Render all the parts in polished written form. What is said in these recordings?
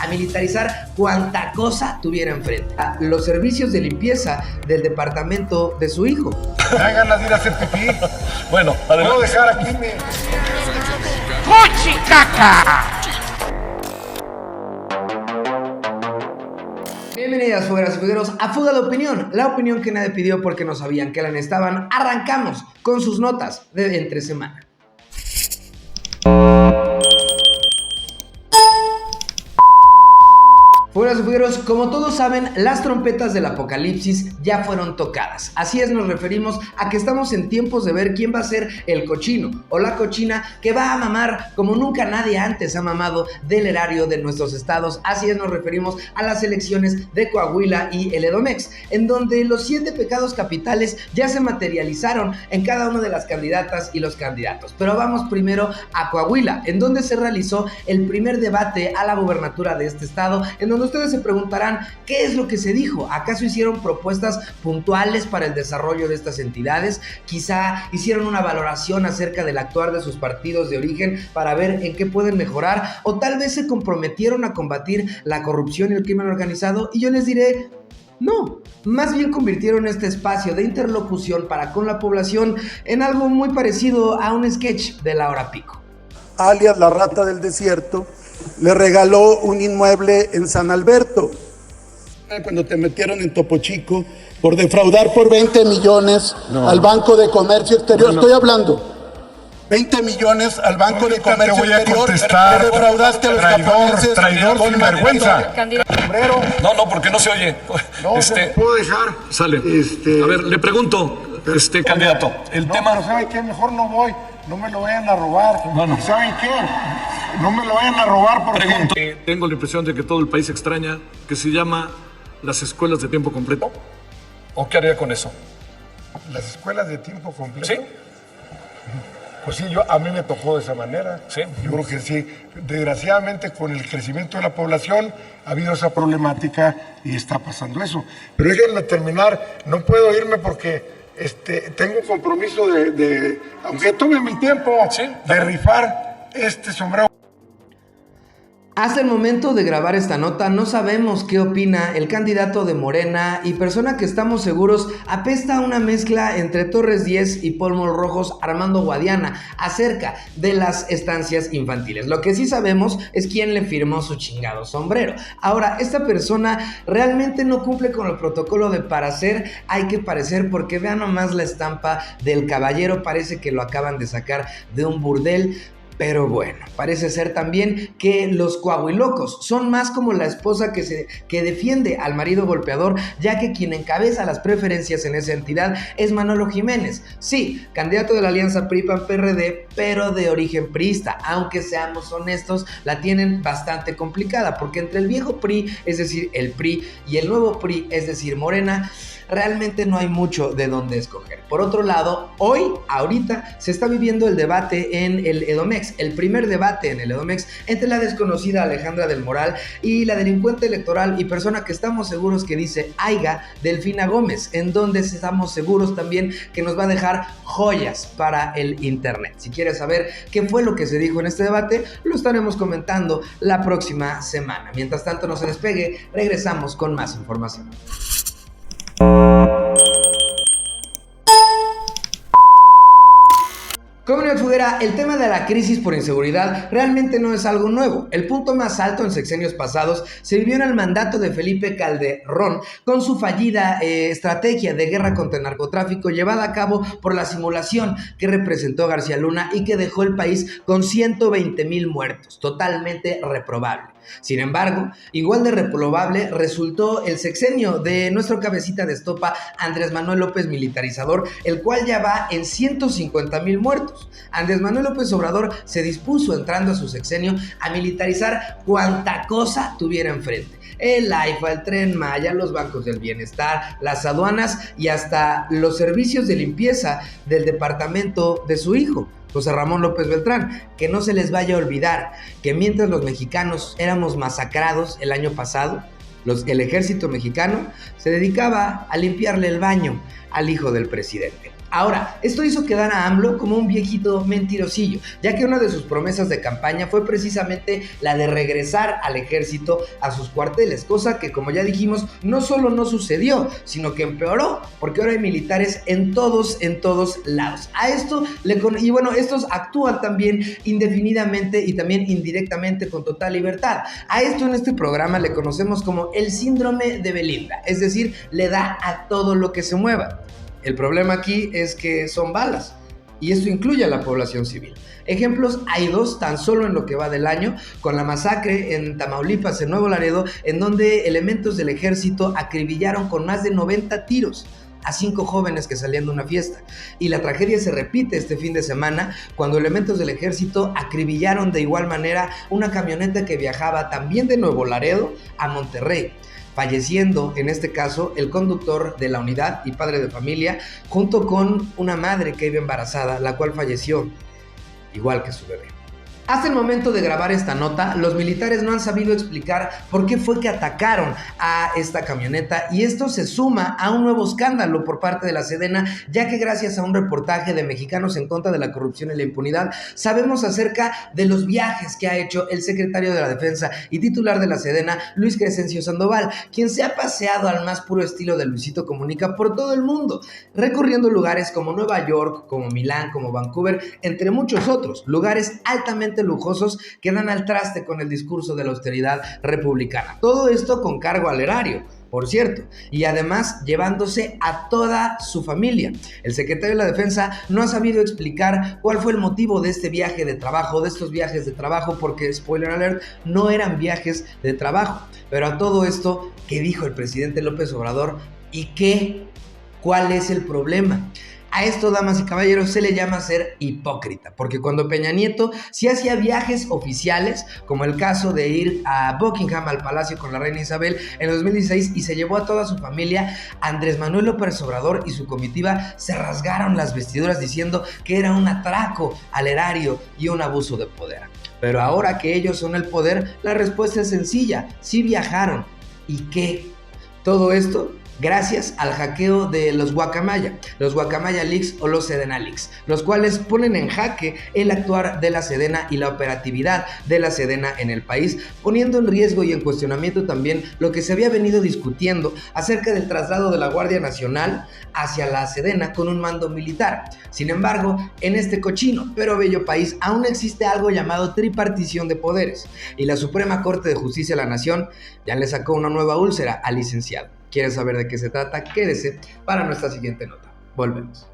a militarizar cuanta cosa tuviera enfrente. A los servicios de limpieza del departamento de su hijo. Me da ganas de ir a hacer pipí. Bueno, adelante. ¿Puedo dejar aquí mi... ¡Cuchicaca! Bienvenidas, fuegueras y fuegueros, a Fuga de Opinión, la opinión que nadie pidió porque no sabían que la necesitaban. Arrancamos con sus notas de entre semana. Fuegueras y fugueros, como todos saben, las trompetas del apocalipsis ya fueron tocadas. Así es, nos referimos a que estamos en tiempos de ver quién va a ser el cochino o la cochina que va a mamar como nunca nadie antes ha mamado del erario de nuestros estados. Así es, nos referimos a las elecciones de Coahuila y el Edomex, en donde los 7 pecados capitales ya se materializaron en cada una de las candidatas y los candidatos. Pero vamos primero a Coahuila, en donde se realizó el primer debate a la gobernatura de este estado, en donde ustedes se preguntarán, ¿qué es lo que se dijo? ¿Acaso hicieron propuestas puntuales para el desarrollo de estas entidades? Quizá hicieron una valoración acerca del actuar de sus partidos de origen para ver en qué pueden mejorar, o tal vez se comprometieron a combatir la corrupción y el crimen organizado, y yo les diré, no, más bien convirtieron este espacio de interlocución para con la población en algo muy parecido a un sketch de la hora pico. Alias la rata del desierto, le regaló un inmueble en San Alberto. Cuando te metieron en Topo Chico por defraudar por 20 millones al Banco de Comercio Exterior, estoy hablando. 20 millones al Banco de Comercio Exterior, contestar. que defraudaste a los japoneses. Traidor sin vergüenza. Sombrero. No, porque no se oye. No, ¿se puedo dejar? Sale. A ver, le pregunto, candidato, el tema... Pero ¿saben qué? Mejor no voy. No me lo vayan a robar. Bueno. ¿Saben qué? No me lo vayan a robar porque... Pregunto, tengo la impresión de que todo el país extraña que se llama las escuelas de tiempo completo. ¿O qué haría con eso? ¿Las escuelas de tiempo completo? Sí. Pues sí, a mí me tocó de esa manera. Sí. Yo creo que sí. Desgraciadamente, con el crecimiento de la población, ha habido esa problemática y está pasando eso. Pero déjenme terminar. No puedo irme porque tengo un compromiso aunque tome mi tiempo, sí, de rifar este sombrero. Hasta el momento de grabar esta nota no sabemos qué opina el candidato de Morena y persona que estamos seguros apesta una mezcla entre Torres 10 y Polmos Rojos Armando Guadiana acerca de las estancias infantiles. Lo que sí sabemos es quién le firmó su chingado sombrero. Ahora, esta persona realmente no cumple con el protocolo de para ser hay que parecer, porque vean nomás la estampa del caballero, parece que lo acaban de sacar de un burdel. Pero bueno, parece ser también que los coahuilocos son más como la esposa que defiende al marido golpeador, ya que quien encabeza las preferencias en esa entidad es Manolo Jiménez. Sí, candidato de la alianza PRI-PAN-PRD, pero de origen priista. Aunque seamos honestos, la tienen bastante complicada, porque entre el viejo PRI, es decir, el PRI, y el nuevo PRI, es decir, Morena, realmente no hay mucho de dónde escoger. Por otro lado, ahorita se está viviendo el debate en el Edomex, el primer debate en el Edomex entre la desconocida Alejandra del Moral y la delincuente electoral y persona que estamos seguros que dice Aiga, Delfina Gómez, en donde estamos seguros también que nos va a dejar joyas para el internet. Si quieres saber qué fue lo que se dijo en este debate, lo estaremos comentando la próxima semana. Mientras tanto, no se despegue, regresamos con más información. Comunidad fuguera, el tema de la crisis por inseguridad realmente no es algo nuevo. El punto más alto en sexenios pasados se vivió en el mandato de Felipe Calderón con su fallida estrategia de guerra contra el narcotráfico llevada a cabo por la simulación que representó García Luna y que dejó el país con 120,000 muertos, totalmente reprobable. Sin embargo, igual de reprobable resultó el sexenio de nuestro cabecita de estopa Andrés Manuel López militarizador, el cual ya va en 150,000 muertos. Andrés Manuel López Obrador se dispuso, entrando a su sexenio, a militarizar cuanta cosa tuviera enfrente. El AIFA, el Tren Maya, los bancos del bienestar, las aduanas y hasta los servicios de limpieza del departamento de su hijo, José Ramón López Beltrán. Que no se les vaya a olvidar que mientras los mexicanos éramos masacrados el año pasado, el ejército mexicano se dedicaba a limpiarle el baño al hijo del presidente. Ahora, esto hizo quedar a AMLO como un viejito mentirosillo, ya que una de sus promesas de campaña fue precisamente la de regresar al ejército a sus cuarteles, cosa que, como ya dijimos, no solo no sucedió, sino que empeoró, porque ahora hay militares en todos lados. A esto y bueno, estos actúan también indefinidamente y también indirectamente con total libertad. A esto en este programa le conocemos como el síndrome de Belinda, es decir, le da a todo lo que se mueva. El problema aquí es que son balas, y esto incluye a la población civil. Ejemplos hay dos tan solo en lo que va del año, con la masacre en Tamaulipas, en Nuevo Laredo, en donde elementos del ejército acribillaron con más de 90 tiros a 5 jóvenes que salían de una fiesta. Y la tragedia se repite este fin de semana, cuando elementos del ejército acribillaron de igual manera una camioneta que viajaba también de Nuevo Laredo a Monterrey, falleciendo en este caso el conductor de la unidad y padre de familia, junto con una madre que iba embarazada, la cual falleció igual que su bebé. Hasta el momento de grabar esta nota, los militares no han sabido explicar por qué fue que atacaron a esta camioneta, y esto se suma a un nuevo escándalo por parte de la Sedena, ya que gracias a un reportaje de Mexicanos en contra de la corrupción y la impunidad, sabemos acerca de los viajes que ha hecho el secretario de la Defensa y titular de la Sedena, Luis Crescencio Sandoval, quien se ha paseado al más puro estilo de Luisito Comunica por todo el mundo, recorriendo lugares como Nueva York, como Milán, como Vancouver, entre muchos otros, lugares altamente lujosos que dan al traste con el discurso de la austeridad republicana. Todo esto con cargo al erario, por cierto, y además llevándose a toda su familia. El secretario de la Defensa no ha sabido explicar cuál fue el motivo de este viaje de trabajo, de estos viajes de trabajo, porque, spoiler alert, no eran viajes de trabajo. Pero a todo esto, ¿qué dijo el presidente López Obrador? ¿Y qué? ¿Cuál es el problema? A esto, damas y caballeros, se le llama ser hipócrita, porque cuando Peña Nieto sí hacía viajes oficiales, como el caso de ir a Buckingham, al Palacio con la reina Isabel en 2016, y se llevó a toda su familia, Andrés Manuel López Obrador y su comitiva se rasgaron las vestiduras diciendo que era un atraco al erario y un abuso de poder. Pero ahora que ellos son el poder, la respuesta es sencilla: sí viajaron. ¿Y qué? Todo esto gracias al hackeo de los Guacamaya Leaks o los Sedena Leaks, los cuales ponen en jaque el actuar de la Sedena y la operatividad de la Sedena en el país, poniendo en riesgo y en cuestionamiento también lo que se había venido discutiendo acerca del traslado de la Guardia Nacional hacia la Sedena con un mando militar. Sin embargo, en este cochino pero bello país aún existe algo llamado tripartición de poderes, y la Suprema Corte de Justicia de la Nación ya le sacó una nueva úlcera al licenciado. ¿Quieres saber de qué se trata? Quédese para nuestra siguiente nota. Volvemos.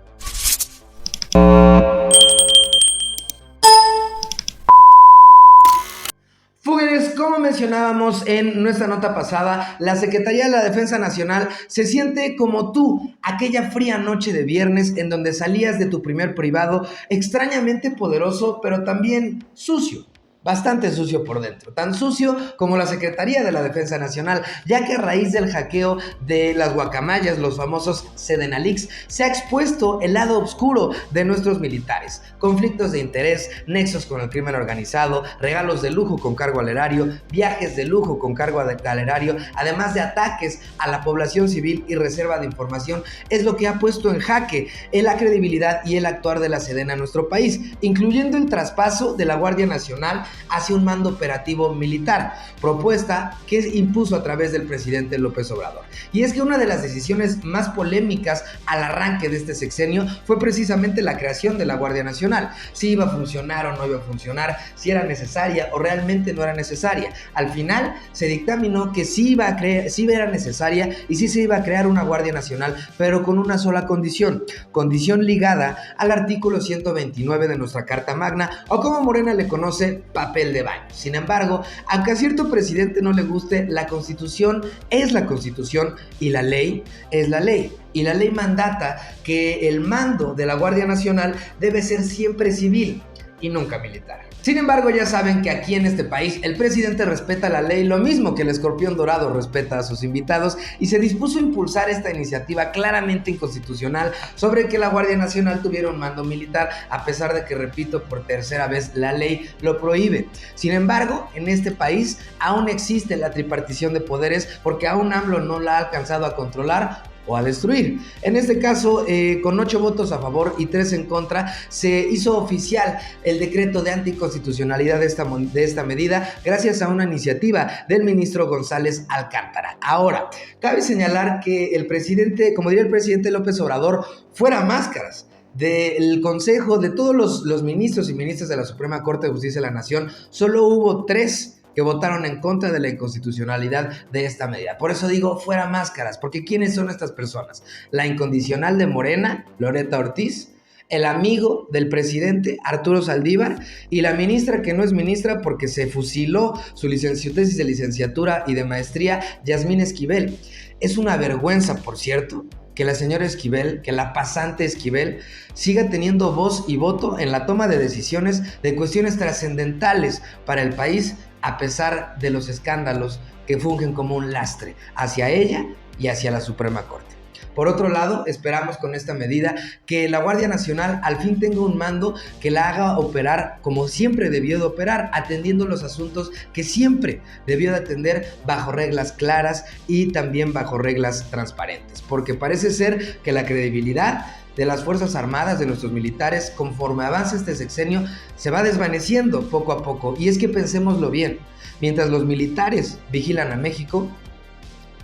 Fugueres, como mencionábamos en nuestra nota pasada, la Secretaría de la Defensa Nacional se siente como tú, aquella fría noche de viernes en donde salías de tu primer privado, extrañamente poderoso, pero también sucio. Bastante sucio por dentro, tan sucio como la Secretaría de la Defensa Nacional, ya que a raíz del hackeo de las guacamayas, los famosos Sedena Leaks, se ha expuesto el lado oscuro de nuestros militares: conflictos de interés, nexos con el crimen organizado, regalos de lujo con cargo al erario, viajes de lujo con cargo al erario, además de ataques a la población civil y reserva de información. Es lo que ha puesto en jaque la credibilidad y el actuar de la Sedena en nuestro país, incluyendo el traspaso de la Guardia Nacional hacia un mando operativo militar, propuesta que impuso a través del presidente López Obrador. Y es que una de las decisiones más polémicas al arranque de este sexenio fue precisamente la creación de la Guardia Nacional. Si iba a funcionar o no iba a funcionar, si era necesaria o realmente no era necesaria. Al final se dictaminó que sí era necesaria y sí se iba a crear una Guardia Nacional, pero con una sola condición ligada al artículo 129 de nuestra Carta Magna, o como Morena le conoce, papel de baño. Sin embargo, aunque a cierto presidente no le guste, la Constitución es la Constitución y la ley es la ley. Y la ley mandata que el mando de la Guardia Nacional debe ser siempre civil y nunca militar. Sin embargo, ya saben que aquí en este país el presidente respeta la ley, lo mismo que el escorpión dorado respeta a sus invitados, y se dispuso a impulsar esta iniciativa claramente inconstitucional sobre que la Guardia Nacional tuviera un mando militar, a pesar de que, repito, por tercera vez la ley lo prohíbe. Sin embargo, en este país aún existe la tripartición de poderes, porque aún AMLO no la ha alcanzado a controlar, o a destruir. En este caso, con 8 votos a favor y 3 en contra, se hizo oficial el decreto de anticonstitucionalidad de esta medida gracias a una iniciativa del ministro González Alcántara. Ahora, cabe señalar que el presidente, como diría el presidente López Obrador, fuera máscaras. Del Consejo, de todos los ministros y ministras de la Suprema Corte de Justicia de la Nación, solo hubo 3 que votaron en contra de la inconstitucionalidad de esta medida. Por eso digo fuera máscaras, porque ¿quiénes son estas personas? La incondicional de Morena, Loretta Ortiz, el amigo del presidente, Arturo Saldívar, y la ministra que no es ministra porque se fusiló su tesis de licenciatura y de maestría, Yasmín Esquivel. Es una vergüenza, por cierto, que la señora Esquivel, que la pasante Esquivel, siga teniendo voz y voto en la toma de decisiones de cuestiones trascendentales para el país, a pesar de los escándalos que fungen como un lastre hacia ella y hacia la Suprema Corte. Por otro lado, esperamos con esta medida que la Guardia Nacional al fin tenga un mando que la haga operar como siempre debió de operar, atendiendo los asuntos que siempre debió de atender bajo reglas claras y también bajo reglas transparentes, porque parece ser que la credibilidad de las Fuerzas Armadas, de nuestros militares, conforme avanza este sexenio, se va desvaneciendo poco a poco. Y es que pensémoslo bien, mientras los militares vigilan a México,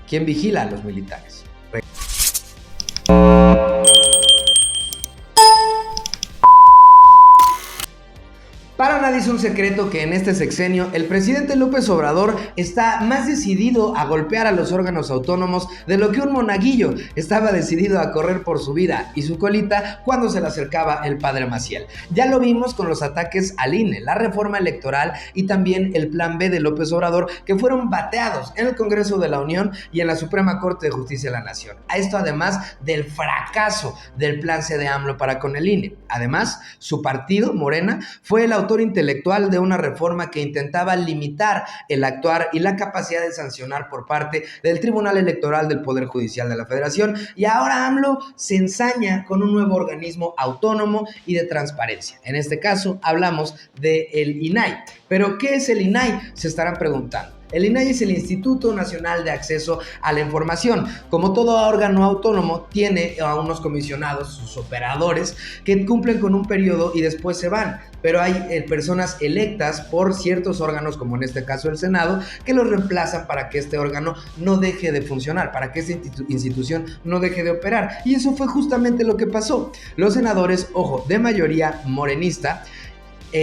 ¿quién vigila a los militares? Para nadie es un secreto que en este sexenio el presidente López Obrador está más decidido a golpear a los órganos autónomos de lo que un monaguillo estaba decidido a correr por su vida y su colita cuando se le acercaba el padre Maciel. Ya lo vimos con los ataques al INE, la reforma electoral y también el plan B de López Obrador, que fueron bateados en el Congreso de la Unión y en la Suprema Corte de Justicia de la Nación. A esto además del fracaso del plan C de AMLO para con el INE. Además, su partido, Morena, fue el autor intelectual de una reforma que intentaba limitar el actuar y la capacidad de sancionar por parte del Tribunal Electoral del Poder Judicial de la Federación, y ahora AMLO se ensaña con un nuevo organismo autónomo y de transparencia. En este caso hablamos del INAI. ¿Pero qué es el INAI? Se estarán preguntando. El INAI es el Instituto Nacional de Acceso a la Información. Como todo órgano autónomo, tiene a unos comisionados, sus operadores, que cumplen con un periodo y después se van. Pero hay personas electas por ciertos órganos, como en este caso el Senado, que los reemplazan para que este órgano no deje de funcionar, para que esta institución no deje de operar. Y eso fue justamente lo que pasó. Los senadores, ojo, de mayoría morenista,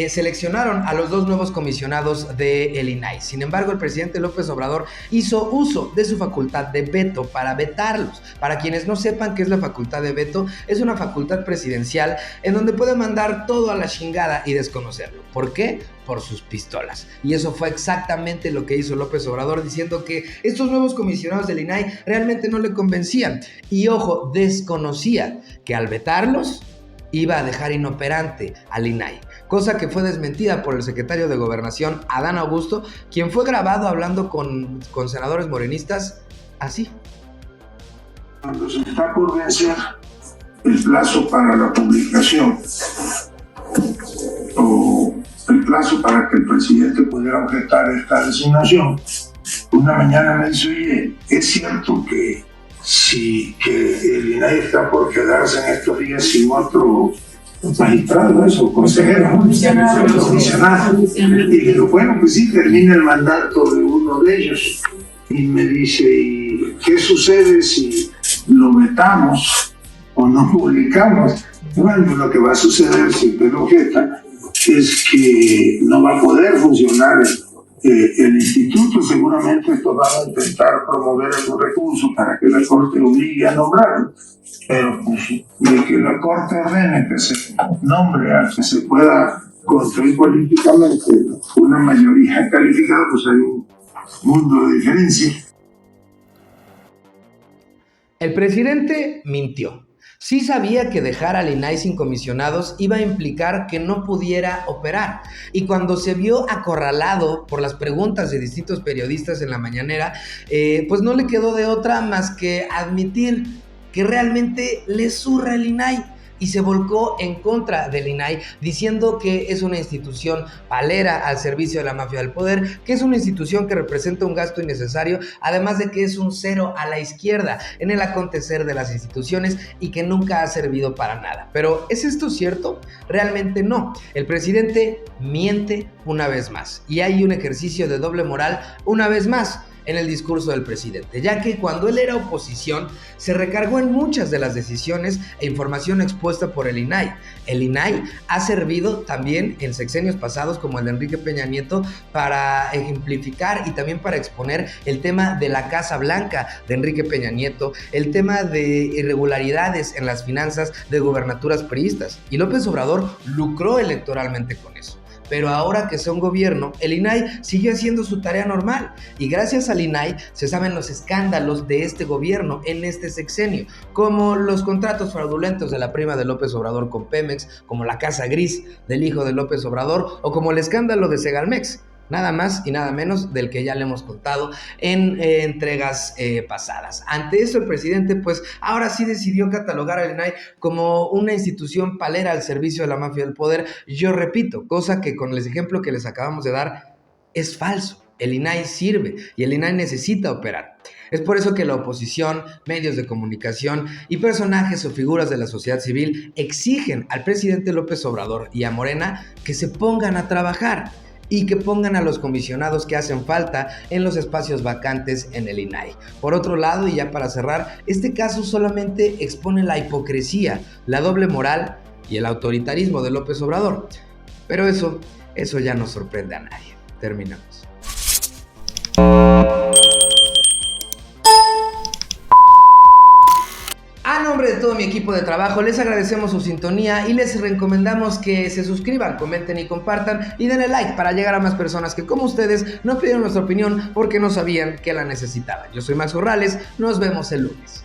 seleccionaron a los 2 nuevos comisionados del INAI. Sin embargo, el presidente López Obrador hizo uso de su facultad de veto para vetarlos. Para quienes no sepan qué es la facultad de veto, es una facultad presidencial en donde puede mandar todo a la chingada y desconocerlo. ¿Por qué? Por sus pistolas. Y eso fue exactamente lo que hizo López Obrador, diciendo que estos nuevos comisionados del INAI realmente no le convencían. Y ojo, desconocía que al vetarlos iba a dejar inoperante al INAI, cosa que fue desmentida por el secretario de Gobernación, Adán Augusto, quien fue grabado hablando con senadores morenistas así. Cuando se está por vencer el plazo para la publicación o el plazo para que el presidente pudiera objetar esta designación, una mañana me dice: oye, es cierto que el INAI está por quedarse en estos días sin otro magistrado, eso, consejero, comisionado. Y dije, bueno, pues sí, termina el mandato de uno de ellos. Y me dice: ¿y qué sucede si lo vetamos o no publicamos? Bueno, lo que va a suceder si te lo objeta es que no va a poder funcionar el instituto. Seguramente esto va a intentar promover algún recurso para que la Corte obligue a nombrarlo, pero pues, de que la Corte ordene que se nombre a que se pueda construir políticamente una mayoría calificada, pues hay un mundo de diferencia. El presidente mintió. Sí sabía que dejar al INAI sin comisionados iba a implicar que no pudiera operar. Y cuando se vio acorralado por las preguntas de distintos periodistas en la mañanera, pues no le quedó de otra más que admitir que realmente le zurra el INAI. y se volcó en contra del INAI, diciendo que es una institución palera al servicio de la mafia del poder, que es una institución que representa un gasto innecesario, además de que es un cero a la izquierda en el acontecer de las instituciones y que nunca ha servido para nada. Pero ¿es esto cierto? Realmente no. El presidente miente una vez más y hay un ejercicio de doble moral una vez más en el discurso del presidente, ya que cuando él era oposición se recargó en muchas de las decisiones e información expuesta por el INAI. El INAI ha servido también en sexenios pasados como el de Enrique Peña Nieto para ejemplificar y también para exponer el tema de la Casa Blanca de Enrique Peña Nieto, el tema de irregularidades en las finanzas de gobernaturas priistas, y López Obrador lucró electoralmente con eso. Pero ahora que son gobierno, el INAI sigue haciendo su tarea normal y gracias al INAI se saben los escándalos de este gobierno en este sexenio, como los contratos fraudulentos de la prima de López Obrador con Pemex, como la Casa Gris del hijo de López Obrador o como el escándalo de Segalmex. Nada más y nada menos del que ya le hemos contado en entregas pasadas. Ante eso el presidente pues ahora sí decidió catalogar al INAI como una institución palera al servicio de la mafia del poder. Yo repito, cosa que con el ejemplo que les acabamos de dar es falso. El INAI sirve y el INAI necesita operar. Es por eso que la oposición, medios de comunicación y personajes o figuras de la sociedad civil exigen al presidente López Obrador y a Morena que se pongan a trabajar y que pongan a los comisionados que hacen falta en los espacios vacantes en el INAI. Por otro lado, y ya para cerrar, este caso solamente expone la hipocresía, la doble moral y el autoritarismo de López Obrador. Pero eso ya no sorprende a nadie. Terminamos. A nombre de todo mi equipo de trabajo, les agradecemos su sintonía y les recomendamos que se suscriban, comenten y compartan y denle like para llegar a más personas que como ustedes nos pidieron nuestra opinión porque no sabían que la necesitaban. Yo soy Max Corrales, nos vemos el lunes.